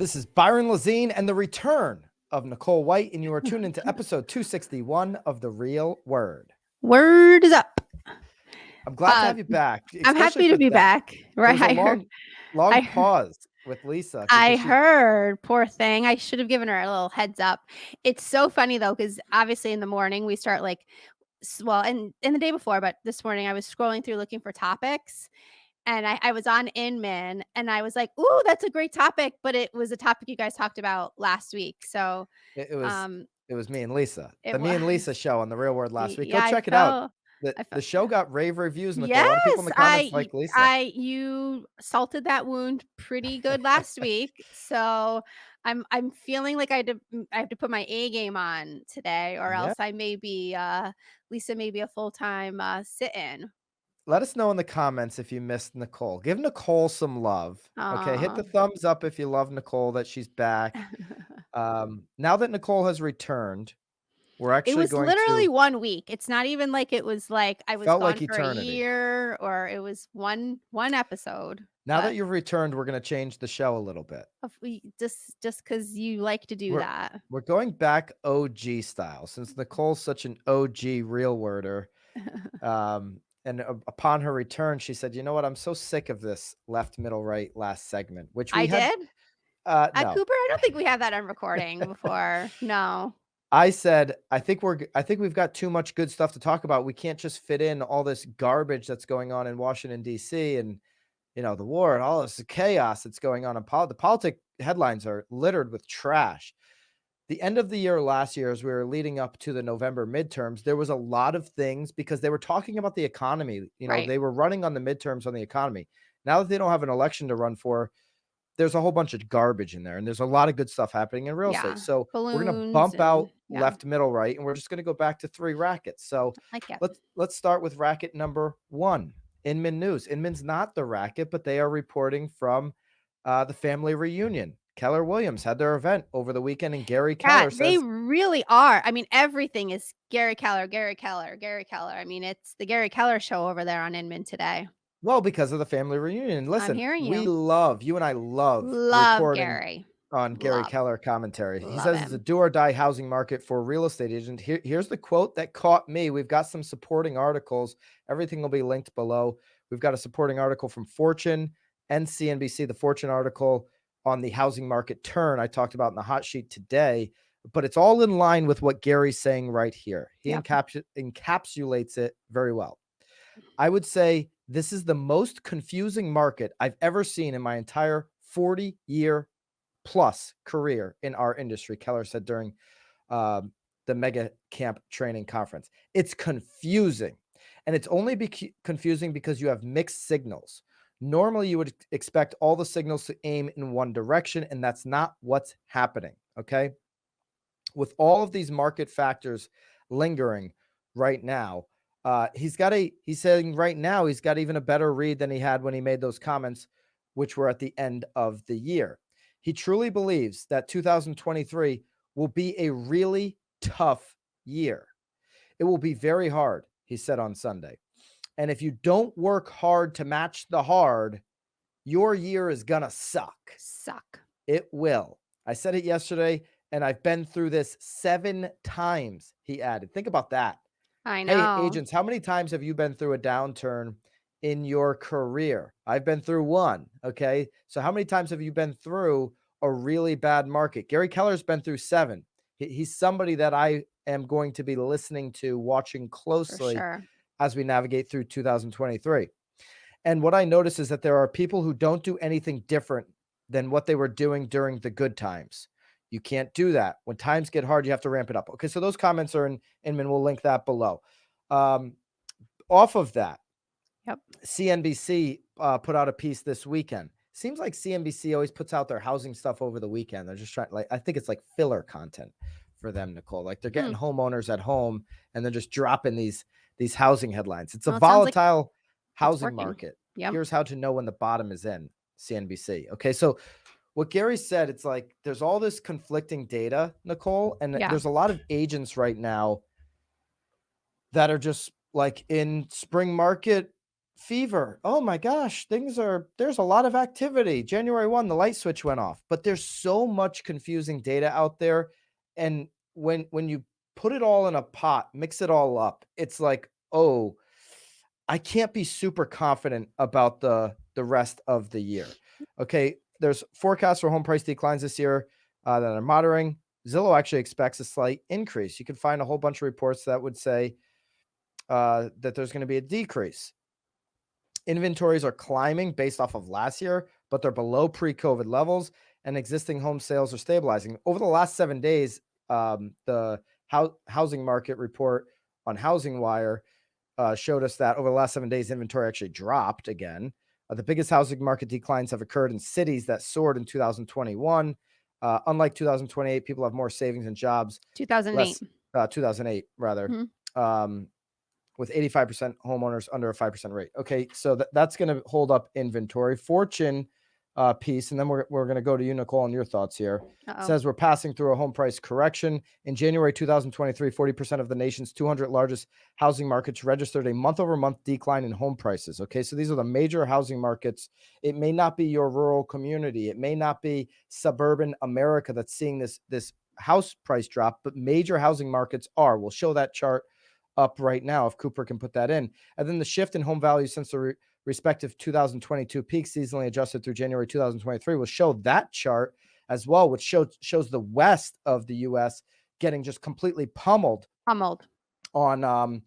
This is Byron, Lazine, and the return of Nicole White, and you are tuned into episode 261 of The Real Word. Word is up. I'm glad to have you back, I'm especially happy for to be that. back. There Right. was a long I pause with Lisa. I heard, poor thing. I should have given her a little heads up. It's so funny though, because obviously in the morning we start like, well, and the day before, but this morning I was scrolling through looking for topics, and I was on Inman, and I was like, "Ooh, that's a great topic," but it was a topic you guys talked about last week. So, it was me and Lisa, it the Me and Lisa was. show on The Real Word last week. Go Yeah, check it out. I The felt. show got rave reviews, Nicole. A Yes, lot of people in the comments like Lisa. you salted that wound pretty good last week, so I'm feeling like I have to put my A game on today, or Yeah. else I may be Lisa may be a full-time sit-in. Let us know in the comments if you missed Nicole. Give Nicole some love. Okay. Hit the thumbs up if you love Nicole, that she's back. Now that Nicole has returned, we're It actually was going literally to 1 week. It's not even like it was like I was felt gone like for a eternity. year, or it was one episode. Now that But you've returned, we're going to change the show a little bit. just because you like to do that. We're going back OG style, since Nicole's such an OG real worder. And upon her return, she said, "You know what? I'm so sick of this left, middle, right last segment," which we I had. did? No, Cooper, I don't think we have that on recording before. No. I said, I think we've got too much good stuff to talk about. We can't just fit in all this garbage that's going on in Washington, D.C. and, the war and all this chaos that's going on in the politic headlines are littered with trash. The end of the year last year, as we were leading up to the November midterms, there was a lot of things because they were talking about the economy. Right. They were running on the midterms on the economy. Now that they don't have an election to run for, there's a whole bunch of garbage in there, and there's a lot of good stuff happening in real estate. So we're going to bump out left, middle, right, and we're just going to go back to 3 rackets. So let's start with racket number 1, Inman News. Inman's not the racket, but they are reporting from the family reunion. Keller Williams had their event over the weekend, and Gary Keller says they really are. I mean, everything is Gary Keller, Gary Keller, Gary Keller. I mean, it's the Gary Keller show over there on Inman today. Well, because of the family reunion. Listen, I'm hearing you and I love reporting Gary. on Gary Keller commentary. He Love says him. it's a do or die housing market for a real estate agent. Here's the quote that caught me. We've got some supporting articles. Everything will be linked below. We've got a supporting article from Fortune and CNBC, the Fortune article on the housing market turn I talked about in the hot sheet today, but it's all in line with what Gary's saying right here. He encapsulates it very well. I would say this is the most confusing market I've ever seen in my entire 40-year plus career in our industry, Keller said during the Mega Camp Training Conference. It's confusing, and it's only confusing because you have mixed signals. Normally, you would expect all the signals to aim in one direction, and that's not what's happening, okay? With all of these market factors lingering right now, he's saying right now he's got even a better read than he had when he made those comments, which were at the end of the year. He truly believes that 2023 will be a really tough year. It will be very hard, he said on Sunday. And if you don't work hard to match the hard, your year is gonna suck. It will. I said it yesterday, and I've been through this 7 times, he added. Think about that. I know. Hey, agents, how many times have you been through a downturn in your career? I've been through 1, okay? So how many times have you been through a really bad market? Gary Keller's been through 7. He's somebody that I am going to be listening to, watching closely as we navigate through 2023. And what I notice is that there are people who don't do anything different than what they were doing during the good times. You can't do that. When times get hard, you have to ramp it up. Okay, so those comments are in Inman. We'll link that below. Off of that, CNBC put out a piece this weekend. Seems like CNBC always puts out their housing stuff over the weekend. They're just trying, I think it's like filler content for them, Nicole. Like they're getting homeowners at home and they're just dropping these housing headlines. It's a volatile housing market. Here's how to know when the bottom is in, CNBC. Okay, so what Gary said, it's like there's all this conflicting data, Nicole, and there's a lot of agents right now that are just like in spring market fever. Oh my gosh, there's a lot of activity. January 1, the light switch went off, but there's so much confusing data out there. And when you put it all in a pot, mix it all up, it's like, oh, I can't be super confident about the rest of the year. Okay, there's forecasts for home price declines this year that are moderating. Zillow actually expects a slight increase. You can find a whole bunch of reports that would say that there's going to be a decrease. Inventories are climbing based off of last year, but they're below pre-COVID levels, and existing home sales are stabilizing. Over the last 7 days, the housing market report on Housing Wire showed us that over the last 7 days, inventory actually dropped again. The biggest housing market declines have occurred in cities that soared in 2021. Unlike 2028, people have more savings and jobs. 2008. 2008, rather. Mhm. With 85% homeowners under a 5% rate. Okay, so that's going to hold up inventory. Fortune piece, and then we're going to go to you, Nicole, and your thoughts here. Uh-oh. Says we're passing through a home price correction. In January 2023, 40% of the nation's 200 largest housing markets registered a month-over-month decline in home prices. Okay, so these are the major housing markets. It may not be your rural community. It may not be suburban America that's seeing this house price drop, but major housing markets are. We'll show that chart up right now if Cooper can put that in. And then the shift in home values since the respective 2022 peak seasonally adjusted through January 2023 will show that chart as well, which shows the west of the US getting just completely pummeled on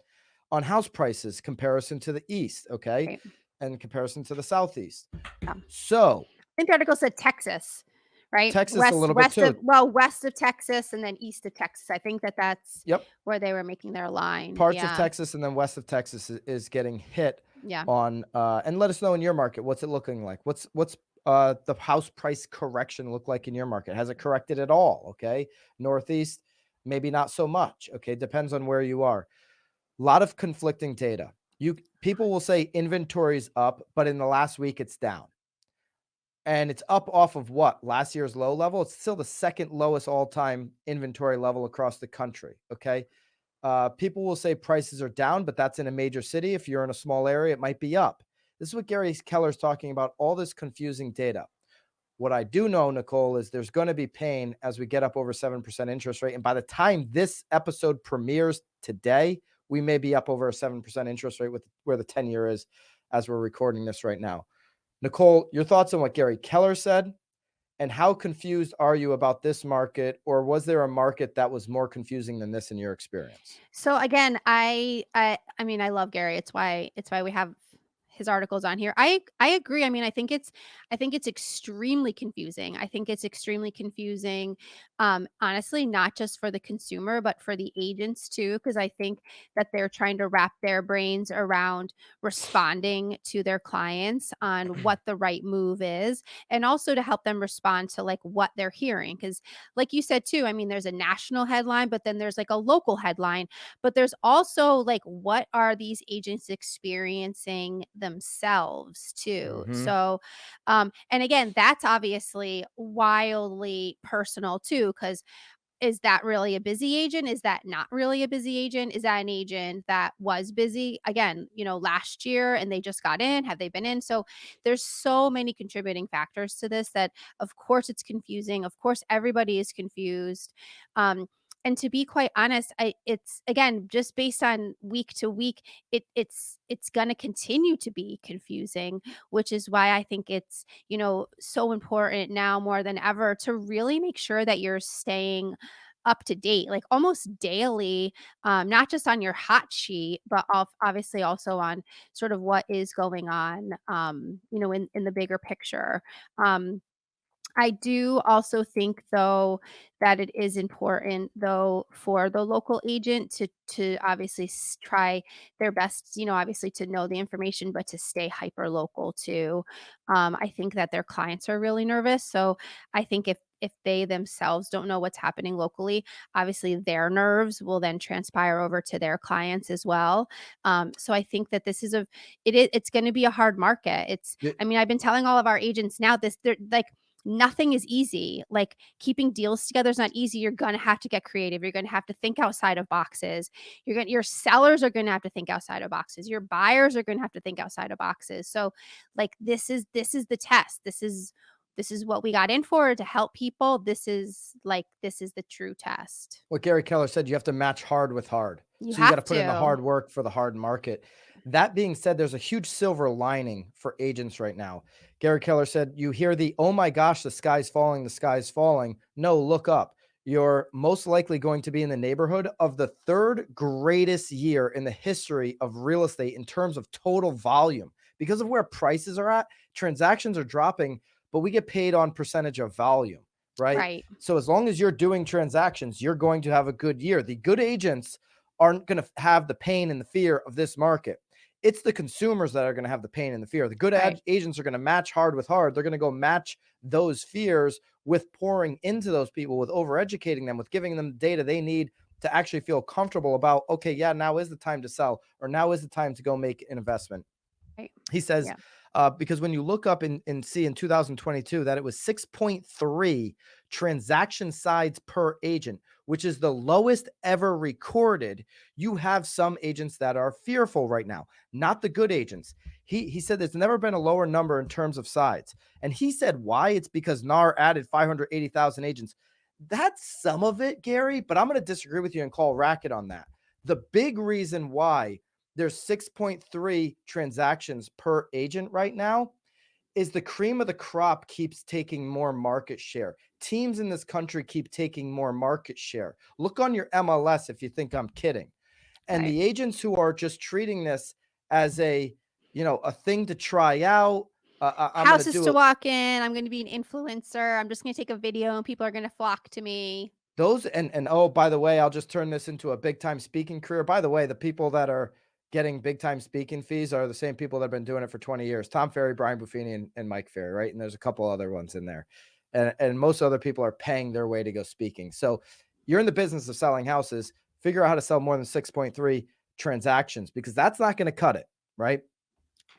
house prices comparison to the east, okay? Right. And comparison to the southeast. Yeah. So I think the article said Texas, right? Texas a little bit west too. west of Texas and then east of Texas. I think that's Yep. where they were making their line. Parts of Yeah. Texas and then west of Texas is getting hit Yeah. on and let us know in your market, what's it looking like? What's the house price correction look like in your market? Has it corrected at all? Okay, Northeast, maybe not so much. Okay, depends on where you are. A lot of conflicting data. People will say inventory's up, but in the last week it's down. And it's up off of what? Last year's low level. It's still the second lowest all-time inventory level across the country. Okay. People will say prices are down, but that's in a major city. If you're in a small area, it might be up. This is what Gary Keller is talking about, all this confusing data. What I do know, Nicole, is there's going to be pain as we get up over 7% interest rate. And by the time this episode premieres today, we may be up over a 7% interest rate with where the 10-year is as we're recording this right now. Nicole, your thoughts on what Gary Keller said, and how confused are you about this market, or was there a market that was more confusing than this in your experience? So again, I mean, I love Gary. It's why we have his articles on here. I agree. I mean, I think it's extremely confusing. I think it's extremely confusing, honestly, not just for the consumer, but for the agents too, because I think that they're trying to wrap their brains around responding to their clients on what the right move is, and also to help them respond to like what they're hearing. Because, like you said too, I mean, there's a national headline, but then there's like a local headline, but there's also like what are these agents experiencing themselves too. Mhm. So and again, that's obviously wildly personal too, because is that really a busy agent? Is that not really a busy agent? Is that an agent that was busy again, last year and they just got in? Have they been in? So there's so many contributing factors to this that of course it's confusing. Of course everybody is confused. And to be quite honest, it's again just based on week to week, it's going to continue to be confusing, which is why I think it's so important now more than ever to really make sure that you're staying up to date, like almost daily, not just on your hot sheet, but obviously also on sort of what is going on, in the bigger picture. I do also think though that it is important though for the local agent to obviously try their best, obviously to know the information, but to stay hyper local too. I think that their clients are really nervous. So I think if they themselves don't know what's happening locally, obviously their nerves will then transpire over to their clients as well. So I think that this is it's going to be a hard market. Yeah. I mean, I've been telling all of our agents now this, they're like, nothing is easy. Like, keeping deals together is not easy. You're gonna have to get creative. You're gonna have to think outside of boxes. Your sellers are gonna have to think outside of boxes. Your buyers are gonna have to think outside of boxes. So, like, this is the test. This is what we got in for, to help people. This is the true test. What Gary Keller said, you have to match hard with hard. You So you got to have put in the to. hard work for the hard market. That being said, there's a huge silver lining for agents right now. Gary Keller said, you hear the, oh my gosh, the sky's falling, the sky's falling. No, look up. You're most likely going to be in the neighborhood of the third greatest year in the history of real estate in terms of total volume. Because of where prices are at, transactions are dropping, but we get paid on percentage of volume, right? Right. So as long as you're doing transactions, you're going to have a good year. The good agents aren't going to have the pain and the fear of this market. It's the consumers that are going to have the pain and the fear. The good Right. agents are going to match hard with hard. They're going to go match those fears with pouring into those people, with overeducating them, with giving them the data they need to actually feel comfortable about, okay, yeah, now is the time to sell, or now is the time to go make an investment. Right. He says, Yeah. because when you look up and see in 2022 that it was 6.3 transaction sides per agent, which is the lowest ever recorded, you have some agents that are fearful right now, not the good agents. He said there's never been a lower number in terms of sides. And he said why? It's because NAR added 580,000 agents. That's some of it, Gary, but I'm going to disagree with you and call Racket on that. The big reason why there's 6.3 transactions per agent right now is the cream of the crop keeps taking more market share. Teams in this country keep taking more market share. Look on your MLS if you think I'm kidding. And Right. the agents who are just treating this as a thing to try out, I'm going to Houses do to it. walk in. I'm gonna be an influencer. I'm just gonna take a video and people are gonna flock to me. Those and oh, by the way, I'll just turn this into a big time speaking career. By the way, the people that are getting big time speaking fees are the same people that have been doing it for 20 years. Tom Ferry, Brian Buffini, and Mike Ferry, right? And there's a couple other ones in there. And most other people are paying their way to go speaking. So you're in the business of selling houses, figure out how to sell more than 6.3 transactions, because that's not going to cut it, right?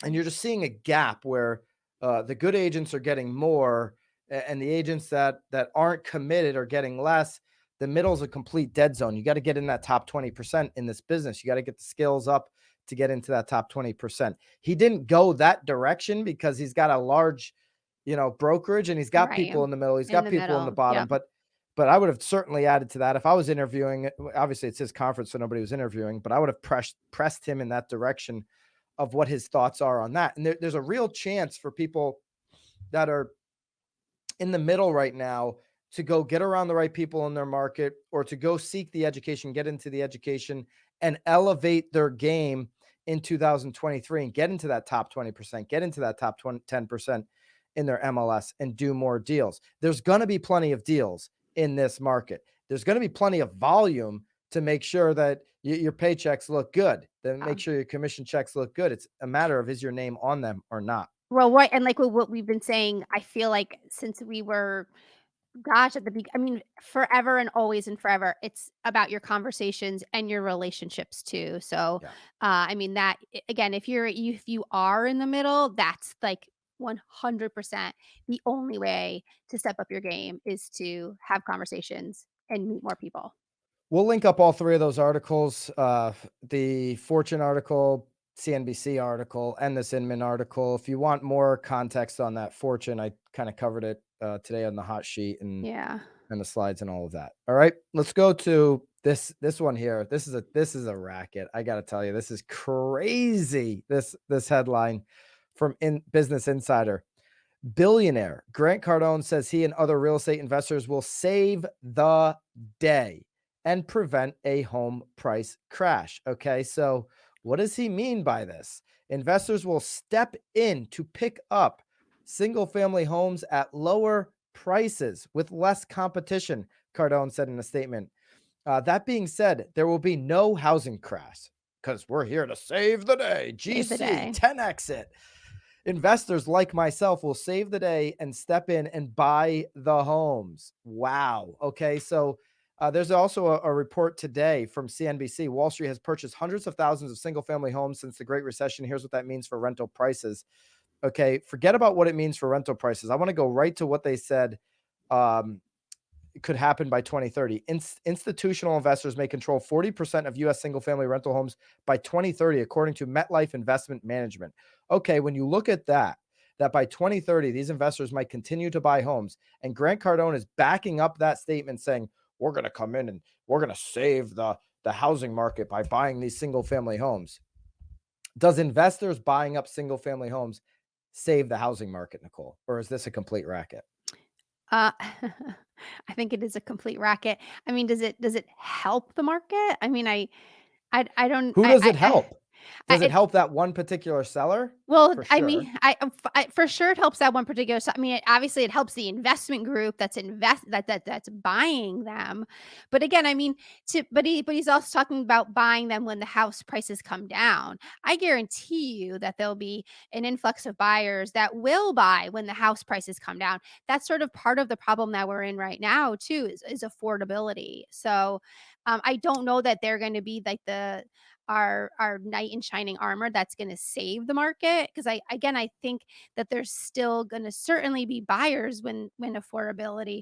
And you're just seeing a gap where the good agents are getting more and the agents that aren't committed are getting less. The middle is a complete dead zone. You got to get in that top 20% in this business. You got to get the skills up to get into that top 20%. He didn't go that direction because he's got a large, brokerage, and he's got Right. people in the middle. He's In got the people in the middle. bottom, Yep. but I would have certainly added to that if I was interviewing. Obviously it's his conference, so nobody was interviewing, but I would have pressed him in that direction of what his thoughts are on that. And there's a real chance for people that are in the middle right now to go get around the right people in their market, or to go seek the education, get into the education and elevate their game in 2023 and get into that top 20%, get into that top 10% in their MLS and do more deals. There's going to be plenty of deals in this market. There's going to be plenty of volume to make sure that your paychecks look good, then make sure your commission checks look good. It's a matter of, is your name on them or not? Well, right, and like what we've been saying, I feel like since we were, gosh, I mean, forever and always and forever, it's about your conversations and your relationships too. So, Yeah. I mean that again, if you are in the middle, that's like 100% the only way to step up your game is to have conversations and meet more people. We'll link up all three of those articles, the Fortune article, CNBC article, and this Inman article. If you want more context on that Fortune, I kind of covered it today on the hot sheet and Yeah. the slides and all of that. All right, let's go to this one here. This is a racket. I got to tell you, this is crazy. This headline from Business Insider. Billionaire Grant Cardone says he and other real estate investors will save the day and prevent a home price crash. Okay, so what does he mean by this? Investors will step in to pick up single family homes at lower prices with less competition, Cardone said in a statement. That being said, there will be no housing crash because we're here to save the day. Save the GC, day. 10x it. Investors like myself will save the day and step in and buy the homes. Wow. Okay. So there's also a report today from CNBC. Wall Street has purchased hundreds of thousands of single family homes since the Great Recession. Here's what that means for rental prices. Okay, forget about what it means for rental prices. I want to go right to what they said um, could happen by 2030. Institutional investors may control 40% of US single family rental homes by 2030, according to MetLife Investment Management. Okay, when you look at that by 2030, these investors might continue to buy homes. And Grant Cardone is backing up that statement saying, we're going to come in and we're going to save the housing market by buying these single family homes. Does investors buying up single family homes save the housing market, Nicole? Or is this a complete racket? Uh, I think it is a complete racket. I mean, does it help the market? I mean, I don't Who does it help? Does it I help that one particular seller? well, For I sure. mean, for sure it helps that one particular I mean, obviously it helps the investment group that's buying them. But again, I mean, but he's also talking about buying them when the house prices come down. I guarantee you that there'll be an influx of buyers that will buy when the house prices come down. That's sort of part of the problem that we're in right now too is affordability. So, I don't know that they're going to be like our knight in shining armor that's going to save the market because I think that there's still going to certainly be buyers when affordability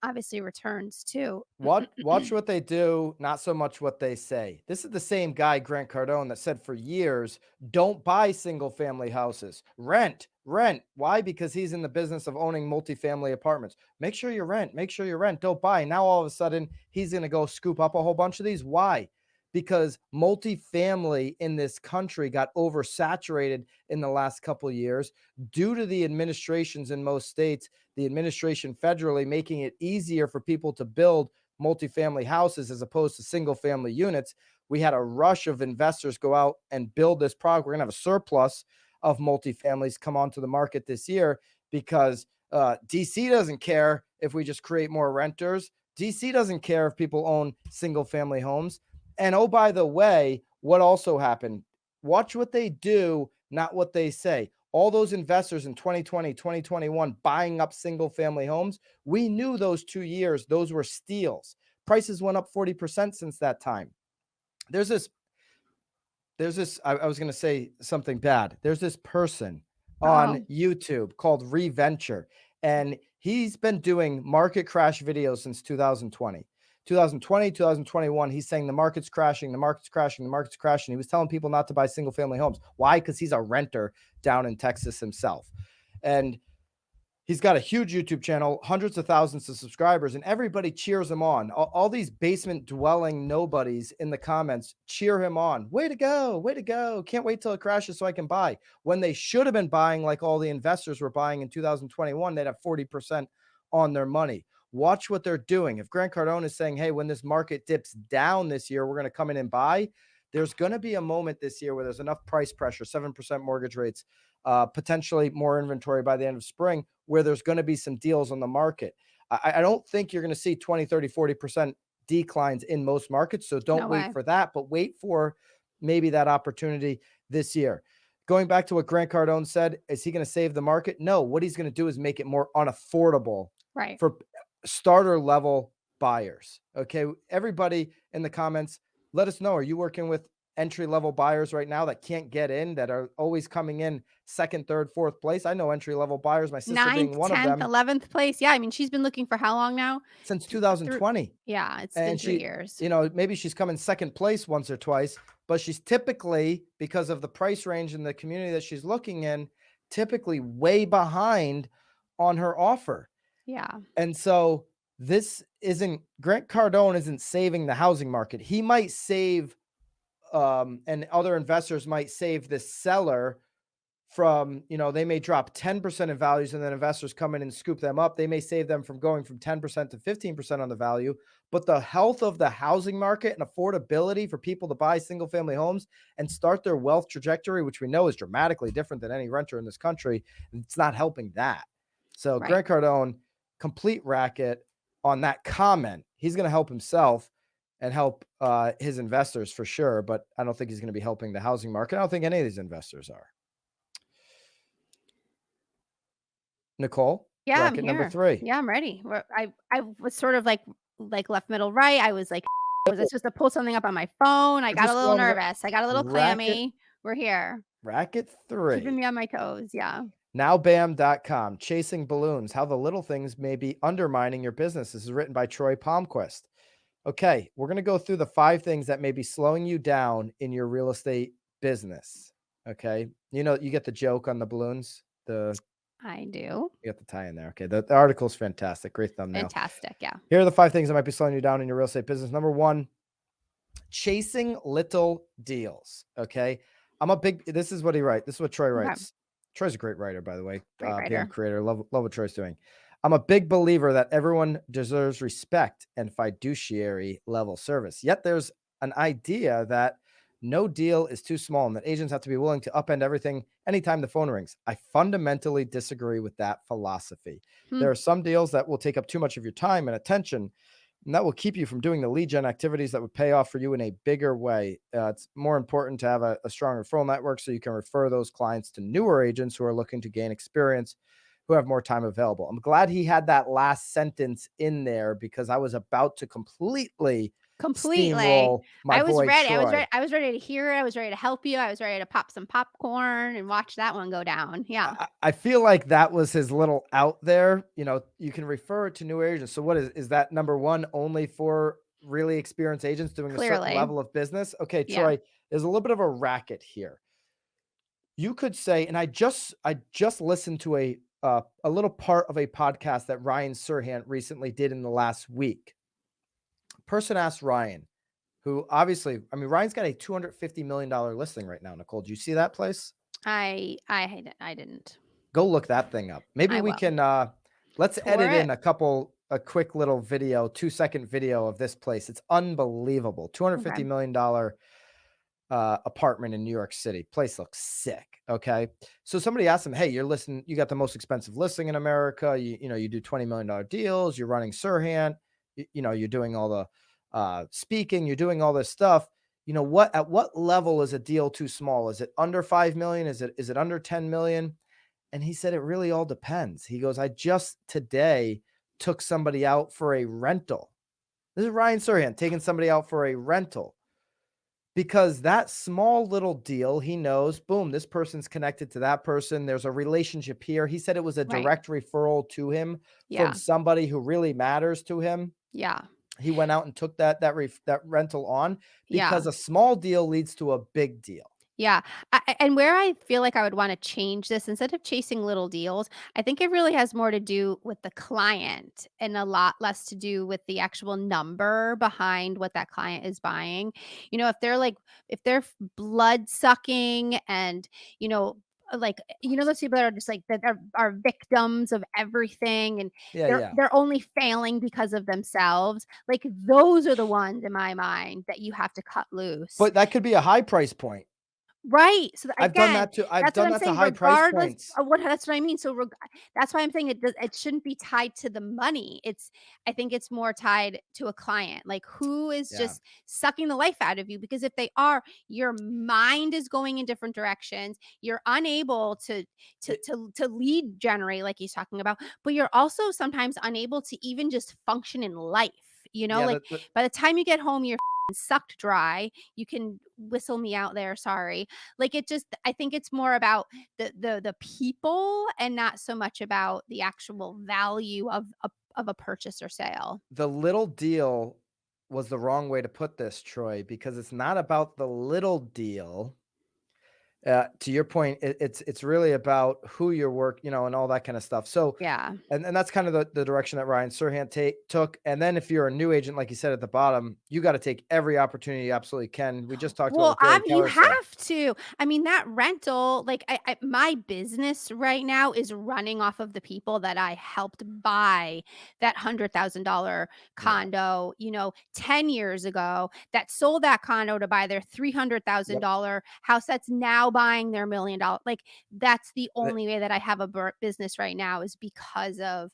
obviously returns too. Watch what they do, not so much what they say. This is the same guy, Grant Cardone, that said for years, don't buy single family houses. Rent, rent. Why? Because he's in the business of owning multifamily apartments. Make sure you rent, make sure you rent, don't buy. Now all of a sudden he's going to go scoop up a whole bunch of these. Why? Because multifamily in this country got oversaturated in the last couple of years due to the administrations in most states, the administration federally making it easier for people to build multifamily houses as opposed to single family units. We had a rush of investors go out and build this product. We're going to have a surplus of multifamilies come onto the market this year because DC doesn't care if we just create more renters. DC doesn't care if people own single family homes. And oh, by the way, what also happened? Watch what they do, not what they say. All those investors in 2020, 2021 buying up single family homes, we knew those 2 years, those were steals. Prices went up 40% since that time. There's this, I was going to say something bad. There's this person on Oh, YouTube called Reventure, and he's been doing market crash videos since 2020. 2020, 2021, he's saying the market's crashing, the market's crashing, the market's crashing. He was telling people not to buy single family homes. Why? Because he's a renter down in Texas himself. And he's got a huge YouTube channel, hundreds of thousands of subscribers, and everybody cheers him on. All these basement dwelling nobodies in the comments cheer him on. Way to go. Way to go. Can't wait till it crashes so I can buy. When they should have been buying like all the investors were buying in 2021, they'd have 40% on their money. Watch what they're doing. If Grant Cardone is saying, hey, when this market dips down this year, we're going to come in and buy, there's going to be a moment this year where there's enough price pressure, 7% mortgage rates, potentially more inventory by the end of spring, where there's going to be some deals on the market. I don't think you're going to see 20, 30, 40% declines in most markets. So don't no wait way. for that, but wait for maybe that opportunity this year. Going back to what Grant Cardone said, is he going to save the market? No, what he's going to do is make it more unaffordable Right. for starter level buyers. Okay. Everybody in the comments, let us know. Are you working with entry level buyers right now that can't get in, that are always coming in second, third, fourth place? I know entry level buyers, my sister being Ninth, one of 10th, them, 11th place. Yeah, I mean, she's been looking for how long now? since Through 2020. yeah, it's been And 3 she, years. maybe she's come in second place once or twice, but she's typically, because of the price range in the community that she's looking in, typically way behind on her offer. Yeah. And so this isn't, Grant Cardone isn't saving the housing market. He might save, and other investors might save the seller from, they may drop 10% in values and then investors come in and scoop them up. They may save them from going from 10% to 15% on the value, but the health of the housing market and affordability for people to buy single family homes and start their wealth trajectory, which we know is dramatically different than any renter in this country, it's not helping that. So Right. Grant Cardone, complete racket on that comment. He's going to help himself and help his investors for sure, but I don't think he's going to be helping the housing market. I don't think any of these investors are. Nicole, Yeah, I'm racket number here. 3. Yeah, I'm ready. I was sort of like left middle right. I was like, was I supposed to pull something up on my phone? I We're got a just little going nervous. I got a little racket. clammy. We're here. Racket Keeping 3. me on my toes. Yeah. Nowbam.com, Chasing Balloons, How the Little Things May Be Undermining Your Business. This is written by Troy Palmquist. Okay, we're going to go through the 5 things that may be slowing you down in your real estate business. Okay. You know, you get the joke on the balloons. I do. You got the tie in there. Okay. The article's fantastic. Great thumbnail. Fantastic. Yeah. Here are the 5 things that might be slowing you down in your real estate business. Number 1, chasing little deals. Okay. This is what he writes. This is what Troy Okay. writes. Troy's a great writer, by the way. Great PM writer. creator. Love what Troy's doing. I'm a big believer that everyone deserves respect and fiduciary level service. Yet there's an idea that no deal is too small and that agents have to be willing to upend everything anytime the phone rings. I fundamentally disagree with that philosophy. Hmm. There are some deals that will take up too much of your time and attention, and that will keep you from doing the lead gen activities that would pay off for you in a bigger way. It's more important to have a strong referral network so you can refer those clients to newer agents who are looking to gain experience, who have more time available. I'm glad he had that last sentence in there because I was about to completely steamroll my I was boy ready. Troy. I was ready to hear it. I was ready to help you. I was ready to pop some popcorn and watch that one go down. Yeah. I feel like that was his little out there. You know, you can refer it to new agents. So what is that number 1 only for really experienced agents doing a certain Clearly. level of business? Okay, Yeah. Troy, there's a little bit of a racket here. You could say, and I just listened to a little part of a podcast that Ryan Serhant recently did in the last week. Person asked Ryan, who obviously, I mean, Ryan's got a $250 million listing right now. Nicole, do you see that place? I didn't. Go look that thing up. Maybe I we will. can let's Tour edit it. in a quick little video, 2-second video of this place. It's unbelievable. $250 million apartment in New York City. Place looks sick. Okay. So somebody asked him, hey, you got the most expensive listing in America. You do $20 million deals, you're running Serhant, you're doing all the speaking, you're doing all this stuff. At what level is a deal too small? Is it under 5 million? Is it under 10 million? And he said, it really all depends. He goes, I just today took somebody out for a rental. This is Ryan Serhant taking somebody out for a rental because that small little deal, he knows, boom, this person's connected to that person. There's a relationship here. He said it was a Right. direct referral to him Yeah. from somebody who really matters to him. Yeah. He went out and took that rental on because Yeah. a small deal leads to a big deal. Yeah. And where I feel like I would want to change this instead of chasing little deals, I think it really has more to do with the client and a lot less to do with the actual number behind what that client is buying. If they're blood sucking and, those people that are just like that are victims of everything and Yeah. they're only failing because of themselves. Like those are the ones in my mind that you have to cut loose. But that could be a high price point. Right, so I've done again, that too. I've that's what done I'm that to saying, high price regardless points. of that's what I mean, so that's why I'm saying it shouldn't be tied to the money, I think it's more tied to a client, like, who is Yeah. just sucking the life out of you, because if they are, your mind is going in different directions, you're unable to lead generate like he's talking about, but you're also sometimes unable to even just function in life, Yeah, like, by the time you get home, you're sucked dry. You can whistle me out there, sorry. Like I think it's more about the people and not so much about the actual value of a purchase or sale. the little deal was the wrong way to put this, Troy, because it's not about the little deal. To your point, it's really about who your work, and all that kind of stuff. So, Yeah. and that's kind of the direction that Ryan Serhant took. And then if you're a new agent, like you said at the bottom, you got to take every opportunity you absolutely can. We just talked about Well, what Gary you Keller said. have to. I mean, that rental, like my business right now is running off of the people that I helped buy that $100,000 condo, 10 years ago, that sold that condo to buy their $300,000 house that's now buying their $1 million. Like that's the only way that I have a business right now is because of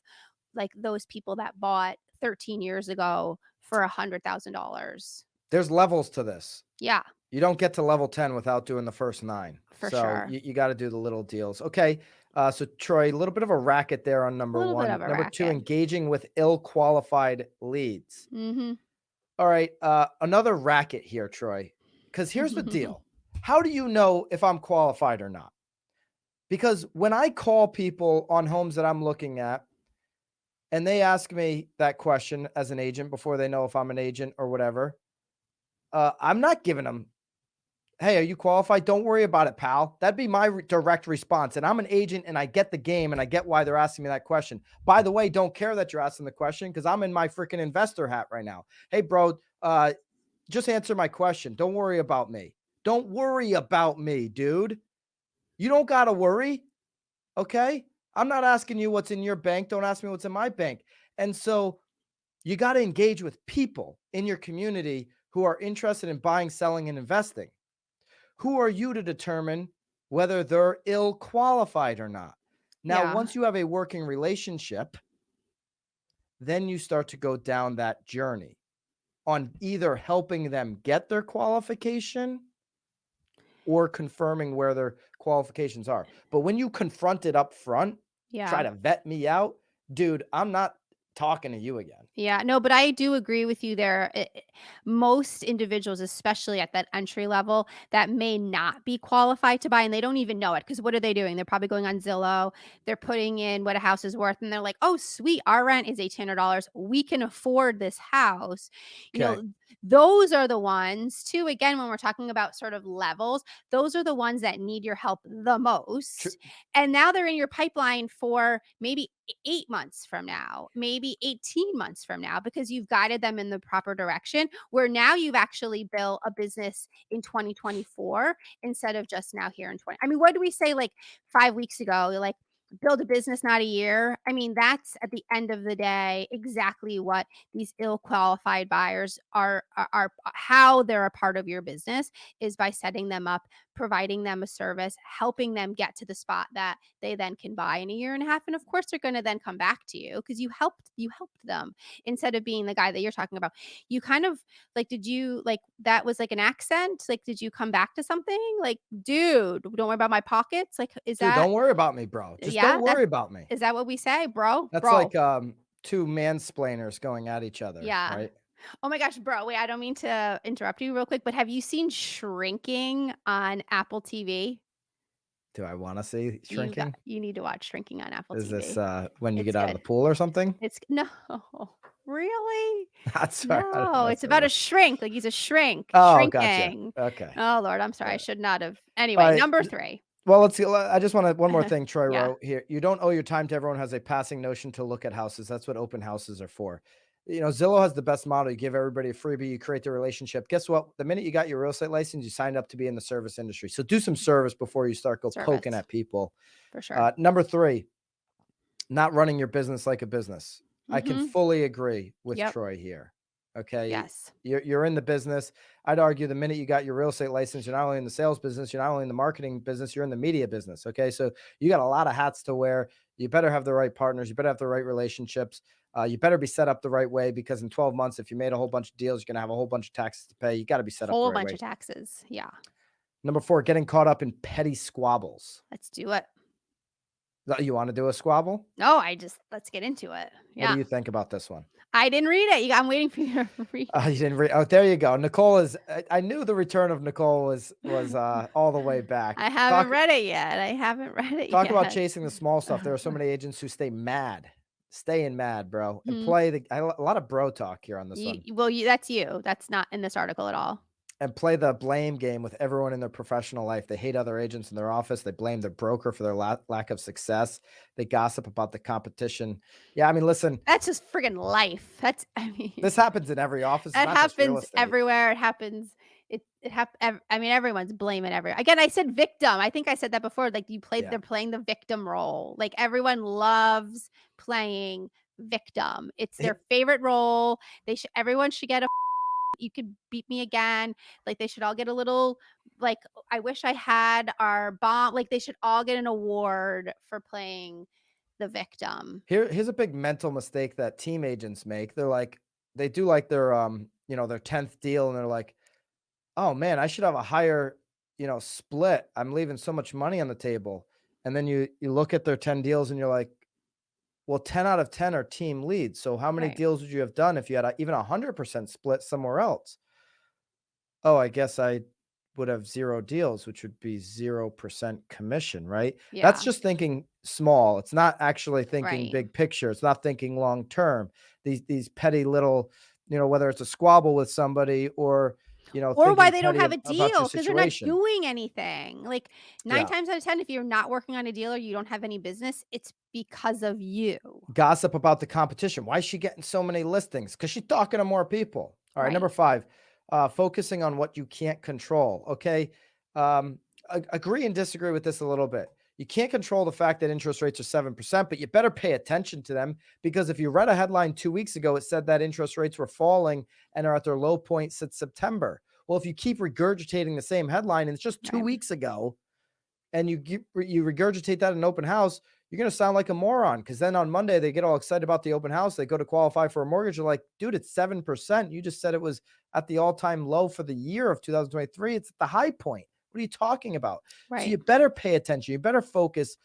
like those people that bought 13 years ago for $100,000. There's levels to this. Yeah. You don't get to level 10 without doing the first 9. For so sure. you got to do the little deals. Okay. So Troy, a little bit of a racket there on number 1. Number 2, engaging with ill-qualified leads. Mm-hmm. All right. Another racket here, Troy, because here's the deal. How do you know if I'm qualified or not? Because when I call people on homes that I'm looking at and they ask me that question as an agent before they know if I'm an agent or whatever, I'm not giving them, hey, are you qualified? Don't worry about it, pal. That'd be my direct response. And I'm an agent and I get the game and I get why they're asking me that question. By the way, don't care that you're asking the question because I'm in my freaking investor hat right now. Hey, bro, just answer my question. Don't worry about me. Don't worry about me, dude. You don't got to worry. Okay. I'm not asking you what's in your bank. Don't ask me what's in my bank. And so you got to engage with people in your community who are interested in buying, selling, and investing. Who are you to determine whether they're ill qualified or not? Now, Yeah. once you have a working relationship, then you start to go down that journey on either helping them get their qualification or confirming where their qualifications are. But when you confront it up front, try Yeah. to vet me out, dude, I'm not talking to you again. Yeah, no, but I do agree with you there. Most individuals, especially at that entry level, that may not be qualified to buy and they don't even know it because what are they doing? They're probably going on Zillow, they're putting in what a house is worth, and they're like, oh, sweet, our rent is $1,800. We can afford this house. You Okay. know, those are the ones, too. Again, when we're talking about sort of levels, those are the ones that need your help the most. And now they're in your pipeline for maybe 8 months from now, maybe 18 months from now, because you've guided them in the proper direction where now you've actually built a business in 2024 instead of just now here in 20. I mean, what do we say like 5 weeks ago? You're like, build a business, not a year. I mean, that's at the end of the day exactly what these ill qualified buyers are how they're a part of your business is by setting them up, providing them a service, helping them get to the spot that they then can buy in a year and a half. And of course, they're going to then come back to you because you helped them instead of being the guy that you're talking about. You kind of like, did you like that was like an accent? Like, did you come back to something? Like, dude, don't worry about my pockets. Like, is Dude, that don't worry about me, bro. Just don't yeah? That worry about me. is that what we say, bro? That's Bro. like two mansplainers going at each other, Yeah. right? Oh my gosh, bro. Wait, I don't mean to interrupt you real quick, but have you seen Shrinking on Apple TV? Do I want to see shrinking? You need to watch Shrinking on Apple Is this TV. when you It's get out of the good. pool or something? It's no. Really? That's sorry, I'm No, it's messing about with a you. shrink, like he's a shrink, Oh, gotcha. shrinking. Okay. Oh lord, I'm sorry, I Yeah. should not have. All Anyway, right. number 3. Well, let's see. I just want to one more thing. Troy Yeah, wrote here. You don't owe your time to everyone who has a passing notion to look at houses. That's what open houses are for. You know, Zillow has the best model. You give everybody a freebie. You create the relationship. Guess what? The minute you got your real estate license, you signed up to be in the service industry. So do some service before you start go poking service at people. for sure. Number 3, not running your business like a business. I can Mhm. fully agree with Yep. Troy here. Okay. Yes. You're in the business. I'd argue the minute you got your real estate license, you're not only in the sales business, you're not only in the marketing business, you're in the media business. Okay. So you got a lot of hats to wear. You better have the right partners. You better have the right relationships. You better be set up the right way because in 12 months, if you made a whole bunch of deals, you're going to have a whole bunch of taxes to pay. You got to be set up the Whole right bunch way. of taxes. Yeah. Number 4, getting caught up in petty squabbles. Let's do it. You want to do a squabble? No, let's get into it. What do Yeah. you think about this one? I didn't read it. I'm waiting for you to read You didn't read. Oh, there you go. Nicole is. I knew the return of Nicole was it. all the way back. I haven't read it yet. I haven't read it Talk about yet. chasing the small stuff. There are so many agents who staying mad, bro, and Mhm. play a lot of bro talk here on this one, That's you. That's not in this article at all. and play the blame game with everyone in their professional life. They hate other agents in their office. They blame their broker for their lack of success. They gossip about the competition. Yeah, I mean, listen, That's just friggin' life. That's I mean, this happens in every office. It's that not just real happens estate. everywhere. It happens. I mean, everyone's blaming again, I said victim. I think I said that before. Like Yeah. they're playing the victim role. Like everyone loves playing victim. It's He- their favorite role. Everyone should get a you could beat me again. Like they should all get a little like I wish I had our bomb. Like they should all get an award for playing the victim. Here's a big mental mistake that team agents make. They're like, they do like their their 10th deal, and they're like, oh man, I should have a higher, split. I'm leaving so much money on the table. And then you look at their 10 deals and you're like, well, 10 out of 10 are team leads. So how many Right. deals would you have done if you had even 100% split somewhere else? Oh, I guess I would have 0 deals, which would be 0% commission, right? That's Yeah. just thinking small. It's not actually thinking Right. big picture. It's not thinking long term. These petty little, whether it's a squabble with somebody or, Or why thinking they don't petty have a about your deal because 'cause they're not situation. doing anything. Like, 9 Yeah. times out of 10, if you're not working on a deal or you don't have any business, it's because of you. Gossip about the competition. Why is she getting so many listings? Because she's talking to more people. All right. Number Right. 5, focusing on what you can't control. Okay. Agree and disagree with this a little bit. You can't control the fact that interest rates are 7%, but you better pay attention to them because if you read a headline 2 weeks ago, it said that interest rates were falling and are at their low point since September. Well, if you keep regurgitating the same headline and it's just two Right. weeks ago, and you regurgitate that in an open house, you're going to sound like a moron. Because then on Monday they get all excited about the open house. They go to qualify for a mortgage. They're like, dude, it's 7%. You just said it was at the all-time low for the year of 2023. It's at the high point. What are you talking about? So you Right. better pay attention. You better focus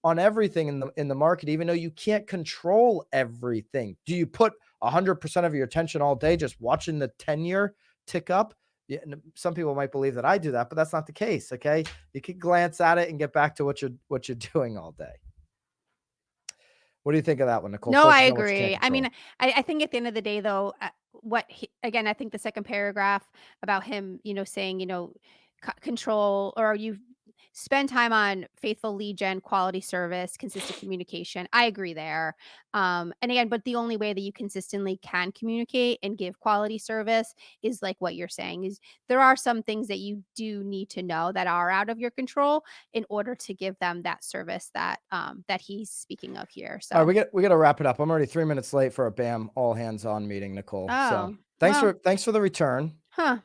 on everything in the market, even though you can't control everything. Do you put 100% of your attention all day just watching the 10-year tick up? Yeah, some people might believe that I do that, but that's not the case. Okay, you could glance at it and get back to what you're doing all day. What do you think of that one, Nicole? No, I Focus on what you can't agree. I mean, control. I think at the end of the day, though, again, I think the second paragraph about him, saying, control or you spend time on faithful lead gen, quality service, consistent communication. I agree there. And again, but the only way that you consistently can communicate and give quality service is like what you're saying is there are some things that you do need to know that are out of your control in order to give them that service that that he's speaking of here. All right, So, we got to wrap it up. I'm already 3 minutes late for a BAM all hands on meeting, Nicole. So oh, well, thanks for the return. huh.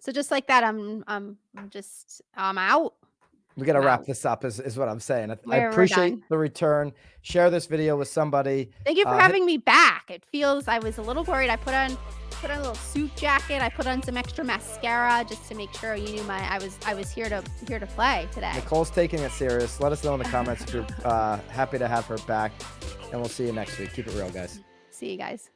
So just like that, I'm out. We got to I'm wrap out. this up, is what I'm saying. I We're appreciate done. the return. Share this video with somebody. Thank you for Hit having me back. It feels I was a little worried. I put on a little suit jacket. I put on some extra mascara just to make sure you knew I was here to play today. Nicole's taking it serious. Let us know in the comments if you're happy to have her back, and we'll see you next week. Keep it real, guys. See you guys.